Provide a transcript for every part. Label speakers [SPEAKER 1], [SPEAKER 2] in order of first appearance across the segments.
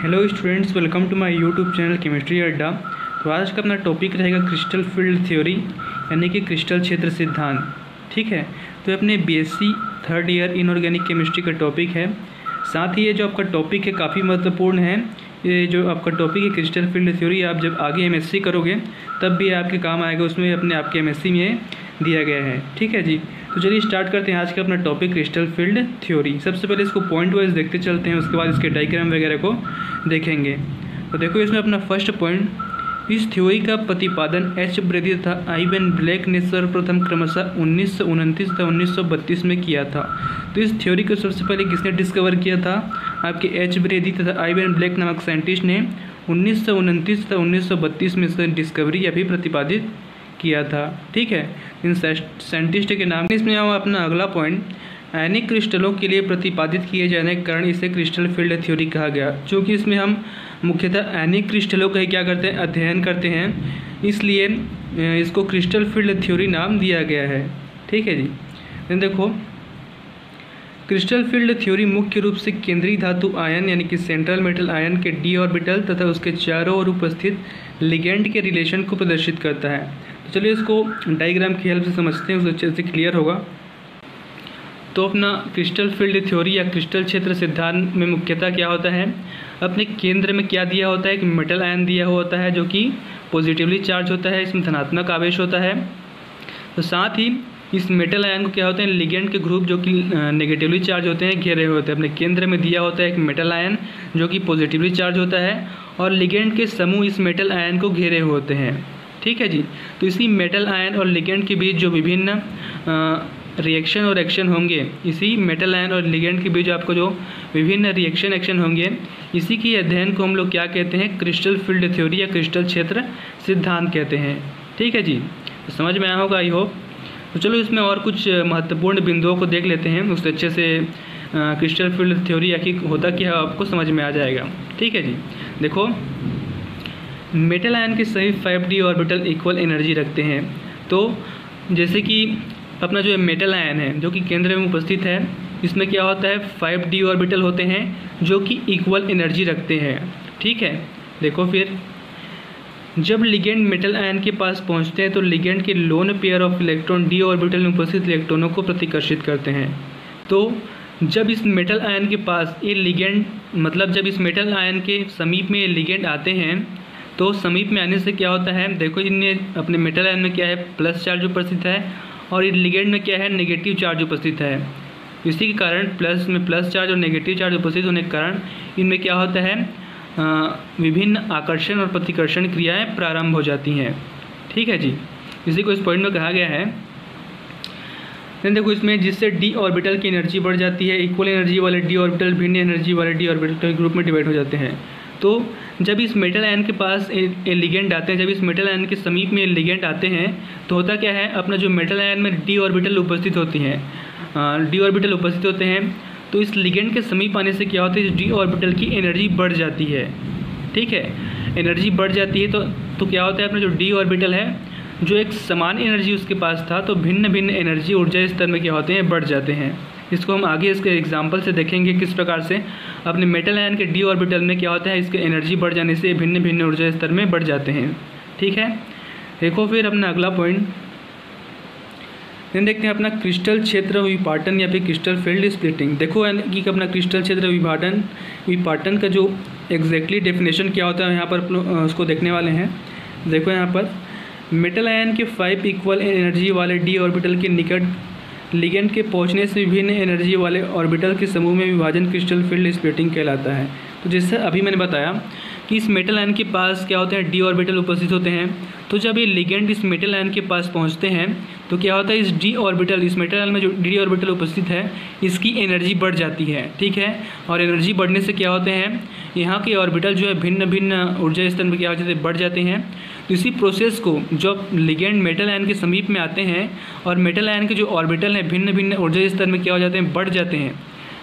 [SPEAKER 1] Hello students, welcome to my YouTube channel Chemistry Adda. तो आज का अपना टॉपिक रहेगा क्रिस्टल फील्ड थ्योरी यानी कि क्रिस्टल क्षेत्र सिद्धांत। ठीक है, तो अपने BSc third year inorganic chemistry का टॉपिक है। साथ ही ये जो आपका टॉपिक है काफ़ी महत्वपूर्ण है। ये जो आपका टॉपिक है क्रिस्टल फील्ड थ्योरी, आप जब आगे एमएससी करोगे तब भी आपके काम आएगा, उसमें अपने आपके एमएससी में दिया गया है। ठीक है जी, तो चलिए स्टार्ट करते हैं आज का अपना टॉपिक क्रिस्टल फील्ड थ्योरी। सबसे पहले इसको पॉइंट वाइज देखते चलते हैं, उसके बाद इसके डायग्राम वगैरह को देखेंगे। तो देखो इसमें अपना फर्स्ट पॉइंट, इस थ्योरी का प्रतिपादन एच ब्रेदी तथा आइवन ब्लैक ने सर्वप्रथम क्रमशः 1929 तथा 1932 में किया था। तो इस थ्योरी को सबसे पहले किसने डिस्कवर किया था? आपके एच ब्रेदी तथा आइवन ब्लैक नामक साइंटिस्ट ने 1929 तथा 1932 में इसका डिस्कवरी या फिर प्रतिपादित किया था। ठीक है, इन साइंटिस्ट के नाम। इसमें हम अपना अगला पॉइंट, आयनिक क्रिस्टलों के लिए प्रतिपादित किए जाने के कारण इसे क्रिस्टल फील्ड थ्योरी कहा गया। चूँकि इसमें हम मुख्यतः आयनिक क्रिस्टलों का ही क्या करते हैं, अध्ययन करते हैं, इसलिए इसको क्रिस्टल फील्ड थ्योरी नाम दिया गया है। ठीक है जी, देखो क्रिस्टल फील्ड थ्योरी मुख्य रूप से केंद्रीय धातु आयन यानी कि सेंट्रल मेटल आयन के डी ऑर्बिटल तथा उसके चारों ओर उपस्थित लिगेंड के रिलेशन को प्रदर्शित करता है। तो चलिए इसको डायग्राम की हेल्प से समझते हैं, उससे अच्छे से क्लियर होगा। तो अपना क्रिस्टल फील्ड थ्योरी या क्रिस्टल क्षेत्र सिद्धांत में मुख्यतः क्या होता है, अपने केंद्र में क्या दिया होता है, कि मेटल आयन दिया हुआ होता है जो कि पॉजिटिवली चार्ज होता है, इसमें धनात्मक आवेश होता है। तो साथ ही इस मेटल आयन को क्या होते हैं, लिगेंड के ग्रुप जो कि नेगेटिवली चार्ज होते हैं घेरे हुए होते हैं। अपने केंद्र में दिया होता है एक मेटल आयन जो कि पॉजिटिवली चार्ज होता है और लिगेंड के समूह इस मेटल आयन को घेरे हुए होते हैं। ठीक है जी, तो इसी मेटल आयन और लिगेंड के बीच जो विभिन्न रिएक्शन और एक्शन होंगे, इसी मेटल आयन और लिगेंड के बीच आपको जो विभिन्न रिएक्शन एक्शन होंगे, इसी की अध्ययन को हम लोग क्या कहते हैं, क्रिस्टल फील्ड थ्योरी या क्रिस्टल क्षेत्र सिद्धांत कहते हैं। ठीक है जी, तो समझ में आया होगा आई होप। तो चलो इसमें और कुछ महत्वपूर्ण बिंदुओं को देख लेते हैं, उससे अच्छे से क्रिस्टल फील्ड थ्योरी आखिर होता क्या है आपको समझ में आ जाएगा। ठीक है जी, देखो मेटल आयन के सभी 5d ऑर्बिटल इक्वल एनर्जी रखते हैं। तो जैसे कि अपना जो मेटल आयन है जो कि केंद्र में उपस्थित है, इसमें क्या होता है 5d ऑर्बिटल होते हैं जो कि इक्वल एनर्जी रखते हैं। ठीक है, देखो फिर जब लिगेंड मेटल आयन के पास पहुंचते हैं तो लिगेंड के lone pair of electron D orbital में उपस्थित इलेक्ट्रॉनों को प्रतिकर्षित करते हैं। तो जब इस मेटल आयन के पास ये लिगेंड, मतलब जब इस मेटल आयन के समीप में ये लिगेंड आते हैं, तो समीप में आने से क्या होता है, देखो इनमें अपने मेटल आयन में क्या है, प्लस चार्ज उपस्थित है और इस लिगेंड में क्या है, नेगेटिव चार्ज उपस्थित है। इसी के कारण प्लस में प्लस चार्ज और नेगेटिव चार्ज उपस्थित होने के कारण इनमें क्या होता है, विभिन्न आकर्षण और प्रतिकर्षण क्रियाएं प्रारंभ हो जाती हैं। ठीक है जी, इसी को इस पॉइंट में कहा गया है। देन देखो इसमें जिससे डी ऑर्बिटल की एनर्जी बढ़ जाती है, इक्वल एनर्जी वाले डी ऑर्बिटल भिन्न एनर्जी वाले डी ऑर्बिटल ग्रुप में डिवाइड हो जाते हैं। तो जब इस मेटल आयन के पास लिगेंड आते हैं, जब इस मेटल आयन के समीप में लिगेंड आते हैं, तो होता क्या है, अपना जो मेटल आयन में डी ऑर्बिटल उपस्थित होती हैं, डी ऑर्बिटल उपस्थित होते हैं, तो इस लिगेंड के समीप आने से क्या होता है, इस डी ऑर्बिटल की एनर्जी बढ़ जाती है। ठीक है, एनर्जी बढ़ जाती है तो क्या होता है, अपना जो डी ऑर्बिटल है जो एक समान एनर्जी उसके पास था, तो भिन्न भिन्न एनर्जी ऊर्जा स्तर में क्या होते हैं, बढ़ जाते हैं। इसको हम आगे इसके एग्जाम्पल से देखेंगे किस प्रकार से अपने मेटल आयन के डी ऑर्बिटल में क्या होता है, इसके एनर्जी बढ़ जाने से भिन्न भिन्न ऊर्जा स्तर में बढ़ जाते हैं। ठीक है, देखो फिर अपना अगला पॉइंट देखते हैं, अपना क्रिस्टल क्षेत्र विपाटन या फिर क्रिस्टल फील्ड स्प्लिटिंग। देखो कि अपना क्रिस्टल क्षेत्र विपाटन का जो एग्जैक्टली डेफिनेशन क्या होता है यहाँ पर उसको देखने वाले हैं। देखो यहाँ पर मेटल आयन के 5 इक्वल एनर्जी वाले डी ऑर्बिटल के निकट लिगेंड के पहुंचने से विभिन्न एनर्जी वाले ऑर्बिटल के समूह में विभाजन क्रिस्टल फील्ड स्प्लिटिंग कहलाता है। तो जैसे अभी मैंने बताया कि इस मेटल आयन के पास क्या होते हैं, डी ऑर्बिटल उपस्थित होते हैं। तो जब ये लिगेंड इस मेटल आयन के पास पहुंचते हैं तो क्या होता है, इस डी ऑर्बिटल, इस मेटल आयन में जो डी ऑर्बिटल उपस्थित है, इसकी एनर्जी बढ़ जाती है। ठीक है, और एनर्जी बढ़ने से क्या होते हैं, यहाँ के ऑर्बिटल जो है भिन्न भिन्न ऊर्जा स्तर में क्या हो जाते हैं, बढ़ जाते हैं। तो इसी प्रोसेस को जब लिगेंड मेटल आयन के समीप में आते हैं और मेटल आयन के जो ऑर्बिटल हैं भिन्न भिन्न ऊर्जा स्तर में क्या हो जाते हैं, बढ़ जाते हैं,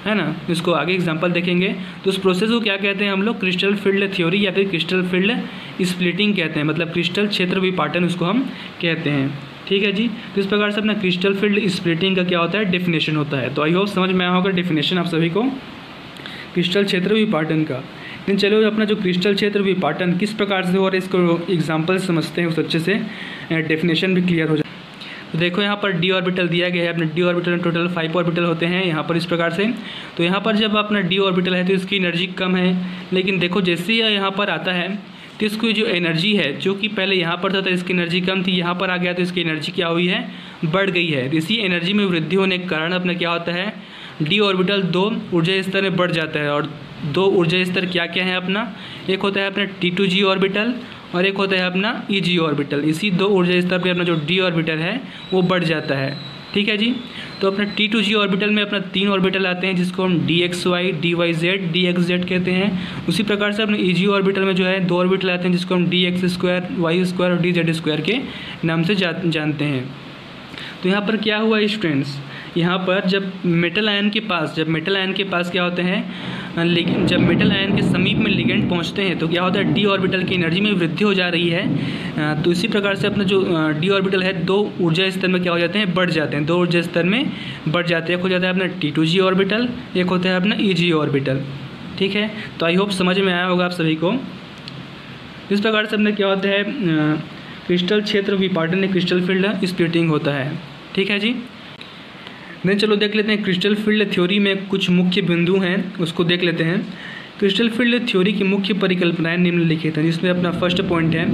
[SPEAKER 1] है ना। इसको आगे एग्जांपल देखेंगे। तो उस प्रोसेस को क्या कहते हैं हम लोग, क्रिस्टल फील्ड थ्योरी या फिर क्रिस्टल फील्ड स्प्लिटिंग कहते हैं, मतलब क्रिस्टल क्षेत्र विपाटन उसको हम कहते हैं। ठीक है जी, तो इस प्रकार से अपना क्रिस्टल फील्ड स्प्लिटिंग का क्या होता है, डेफिनेशन होता है। तो आई होप समझ में आया होगा डेफिनेशन आप सभी को क्रिस्टल क्षेत्र विपाटन का। लेकिन चलो अपना जो क्रिस्टल क्षेत्र विपाटन किस प्रकार से हो रहा है इसको एग्जाम्पल समझते हैं, उस अच्छे से डेफिनेशन भी क्लियर हो जाए। तो देखो यहाँ पर डी ऑर्बिटल दिया गया है, अपने डी ऑर्बिटल में टोटल 5 ऑर्बिटल होते हैं यहाँ पर इस प्रकार से। तो यहाँ पर जब अपना डी ऑर्बिटल है तो इसकी एनर्जी कम है, लेकिन देखो जैसे ही यहाँ पर आता है तो इसकी जो एनर्जी है, जो कि पहले यहाँ पर था तो इसकी एनर्जी कम थी, यहाँ पर आ गया तो इसकी एनर्जी क्या हुई है, बढ़ गई है। तो इसी एनर्जी में वृद्धि होने के कारण अपना क्या होता है, डी ऑर्बिटल 2 ऊर्जा स्तर में बढ़ जाता है। और 2 ऊर्जा स्तर क्या क्या है अपना, एक होता है अपना T2g ऑर्बिटल और एक होता है अपना EG ऑर्बिटल। इसी 2 ऊर्जा स्तर पे अपना जो डी ऑर्बिटल है वो बढ़ जाता है, ठीक है जी। तो अपना T2g ऑर्बिटल में अपना 3 ऑर्बिटल आते हैं जिसको हम DXY, DYZ, DXZ कहते हैं। उसी प्रकार से अपने EG ऑर्बिटल में जो है 2 ऑर्बिटल आते हैं जिसको हम DX2, Y2 और DZ2 के नाम से जानते हैं। तो यहाँ पर क्या हुआ स्टूडेंट्स, यहाँ पर जब मेटल आयन के पास क्या होते हैं, लेकिन जब मेटल आयन के समीप में लिगेंड पहुँचते हैं तो क्या होता है, डी ऑर्बिटल की एनर्जी में वृद्धि हो जा रही है। तो इसी प्रकार से अपना जो डी ऑर्बिटल है 2 ऊर्जा स्तर में क्या हो जाते हैं, बढ़ जाते हैं, 2 ऊर्जा स्तर में बढ़ जाते हैं। एक हो जाता है अपना T2g ऑर्बिटल, एक होता है अपना EG ऑर्बिटल, ठीक है। तो आई होप समझ में आया होगा आप सभी को। इस प्रकार से अपना क्या होता है, क्रिस्टल क्षेत्र विपाटन में क्रिस्टल फील्ड स्प्लिटिंग होता है, ठीक है जी। नहीं चलो देख लेते हैं क्रिस्टल फील्ड थ्योरी में कुछ मुख्य बिंदु हैं, उसको देख लेते हैं। क्रिस्टल फील्ड थ्योरी की मुख्य परिकल्पनाएं निम्नलिखित हैं, जिसमें अपना फर्स्ट पॉइंट है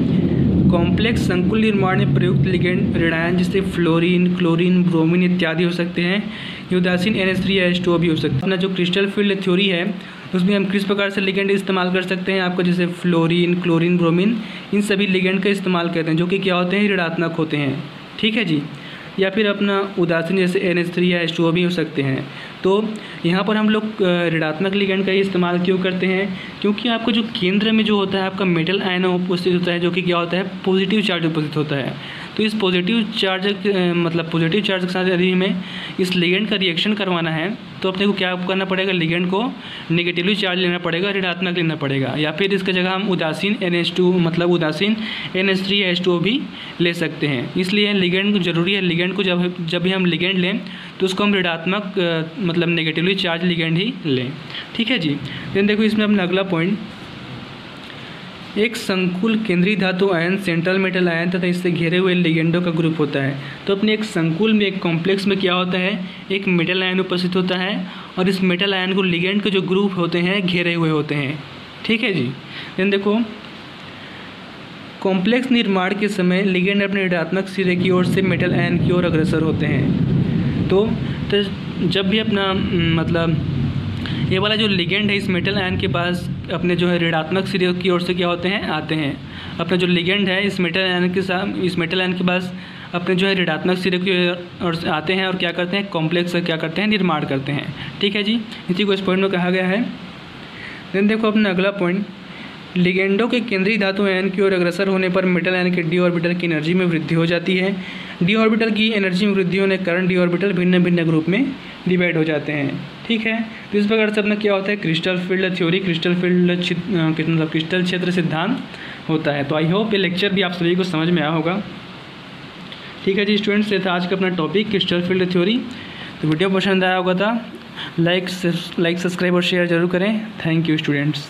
[SPEAKER 1] कॉम्प्लेक्स संकुल निर्माण में प्रयुक्त लिगेंड ऋणायन जैसे फ्लोरीन, क्लोरीन, ब्रोमीन इत्यादि हो सकते हैं। ये उदासीन NH3 या H2O भी हो सकता है। अपना जो क्रिस्टल फील्ड थ्योरी है उसमें हम किस प्रकार से लिगेंड इस्तेमाल कर सकते हैं, आपको जैसे फ्लोरीन, क्लोरीन, ब्रोमीन, इन सभी लिगेंड का इस्तेमाल करते हैं जो कि क्या होते हैं, ऋणात्मक होते हैं, ठीक है जी। या फिर अपना उदासीन जैसे NH3 या H2O भी हो सकते हैं। तो यहाँ पर हम लोग ऋणात्मक लिगेंड का ही इस्तेमाल क्यों करते हैं, क्योंकि आपका जो केंद्र में जो होता है आपका मेटल आयन उपस्थित होता है जो कि क्या होता है, पॉजिटिव चार्ज उपस्थित होता है। तो इस पॉजिटिव चार्ज के साथ यदि हमें इस लिगेंड का रिएक्शन करवाना है तो अपने को क्या करना पड़ेगा, लिगेंड को नेगेटिवली चार्ज लेना पड़ेगा, ऋणात्मक लेना पड़ेगा। या फिर इसकी जगह हम उदासीन उदासीन NH3 या H2O भी ले सकते हैं। इसलिए लिगेंड जरूरी है। लिगेंड को जब भी हम लिगेंड लें तो उसको हम ऋणात्मक नेगेटिवली चार्ज लिगेंड ही लें, ठीक है जी। देन देखो इसमें अपना अगला पॉइंट, एक संकुल केंद्रीय धातु आयन, सेंट्रल मेटल आयन तथा इससे घिरे हुए लिगेंडों का ग्रुप होता है। तो अपने एक संकुल में, एक कॉम्प्लेक्स में क्या होता है, एक मेटल आयन उपस्थित होता है और इस मेटल आयन को लिगेंड के जो ग्रुप होते हैं घेरे हुए होते हैं, ठीक है जी। देन देखो कॉम्प्लेक्स निर्माण के समय लिगेंड अपने ऋणात्मक सिरे की ओर से मेटल आयन की ओर अग्रसर होते हैं। तो जब भी अपना ये वाला जो लिगेंड है इस मेटल आयन के पास अपने जो है ऋणात्मक सिरे की ओर से क्या होते हैं, आते हैं। अपना जो लिगेंड है इस मेटल आयन के पास अपने जो है ऋणात्मक सिरे की ओर आते हैं और क्या करते हैं, कॉम्प्लेक्स का क्या करते हैं, निर्माण करते हैं, ठीक है जी। इसी को इस पॉइंट में कहा गया है। देन देखो अपना अगला पॉइंट, लिगेंडों के केंद्रीय धातु आयन की ओर अग्रसर होने पर मेटल आयन के डी ऑर्बिटल की एनर्जी में वृद्धि हो जाती है। डी ऑर्बिटल की एनर्जी में वृद्धि होने के कारण डी ऑर्बिटल भिन्न भिन्न ग्रुप में डिवाइड हो जाते हैं, ठीक है। तो इस प्रकार से अपना क्या होता है, क्रिस्टल फील्ड थ्योरी, क्रिस्टल क्षेत्र सिद्धांत होता है। तो आई होप ये लेक्चर भी आप सभी को समझ में आया होगा, ठीक है जी स्टूडेंट्स। ये था आज का अपना टॉपिक क्रिस्टल फील्ड थ्योरी। तो वीडियो पसंद आया होगा तो लाइक, सब्सक्राइब और शेयर जरूर करें। Thank you students.